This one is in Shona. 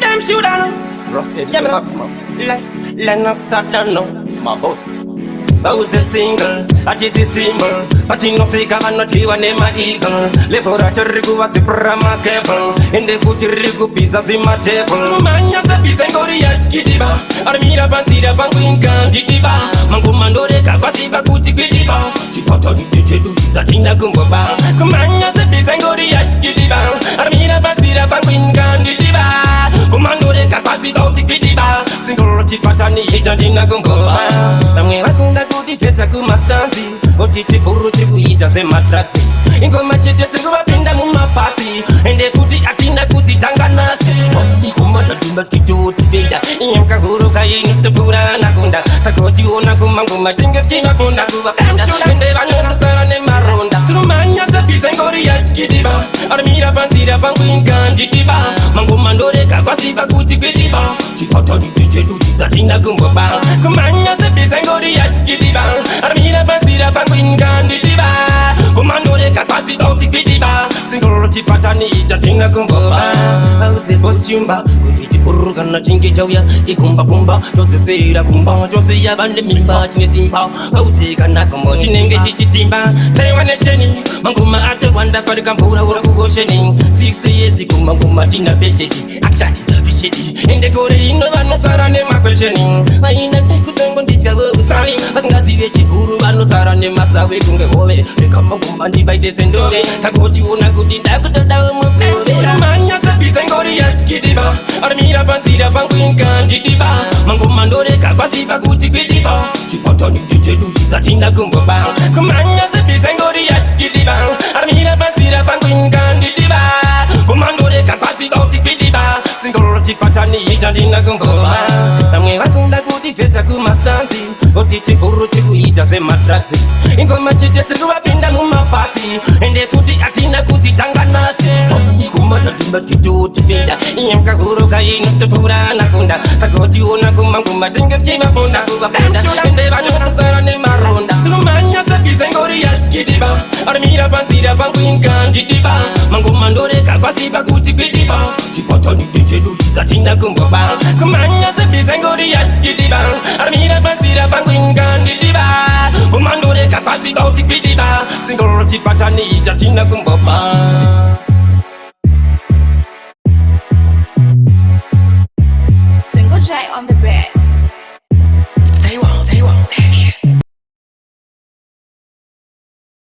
Them shoot on them. Ross Eddie Yeah, the man. Maximum. Lennox I don't know. My boss. Bauze single, atizi symbol. Patino sika anotiwa nema eagle. Levoratori kuwati prama cable. Ende futiri kupiza zima table. Manya zapisa ngori ya chikidiba. Armira banzira banguinga ndidiba. Mangumandore kakwasiba kuti kwidiba. Chipata nitetedu zatina kumboba. Kumanya zapisa ngori ya chikidiba. Armira banzira banguinga ndidiba. Kumandore kakwasiba kuti kwidiba. Single chipata ni zatina kumboba. Namwe wakunda kudifeta kumastanzi otiti buru chikuita zvematraksi ingoma chete dzekuvapinda mumapasi ende futi atina kudzitanga nasi ikumadadumba kitotifeja inyakahuruka inotopura nakunda sakotiona kumangoma tinge chivakunda kuvapanda ende vanorosara nemaronda turumanya sabisa ngori yachikidiba armira panzira panguinga ndidiba mangoma ndoreka kwasiba kuti kwidiba chipatanitetedudzatina kumboba kumanya sabisa ngori yachikidiba armira panzira panguinga ndidiba kumandoreka kwasiba kuti kwidiba singoro chipatani chatina kumboba audze bosyumba kuti burukana chinge chauya ikumbakumba todzesera kumba tosiya vane mimba chine simba audze kana kumbo chinenge chichitimba taiwanesheni mangoma atowanda parikamvura ura kugosheni 60 years kumangoma tina bejeti akshati vishedi ende kore rino vanosara nemakwesheni vaina nekutongo ndityavovusari vasingazive chiguru vanosara nemasawe kunge hove rekamangoma ndivaite sendove sakotiona kuti ndakutodawo mukuramanya sabisa ngori yachikidiba armira panzira panguinga ndidiba mangoma ndoreka kwasiba kuti kwidiba chipatani nditedu zatina kumboba kumanya sabisa ngori yachikidiba armira panzira panguinga ndidiba kumandoreka kwasiba kuti kwidiba singoro chipatani chatina kumboba namwe vakunda kudifeta kumastanzi otiti buru chikuita zvematraksi ingoma chete dzekuvapinda mumapasi ende futi atina kudzitanga nasi kumadadumba kitotifeja inyakahuruka inotopura nakunda sakotiona kumangoma tinge chivakunda kuvapanda ende vanorosara nemaronda turumanya sabisa ngori yachikidiba armira panzira panguinga ndidiba mangoma ndoreka kwasiba kuti kwidiba chipatani nditedu zatina kumboba kumanya sabisa ngori yachikidiba armira panzira panguinga ndidiba kumandoreka kwasiba kuti kwidiba singoro chipatani chatina kumboba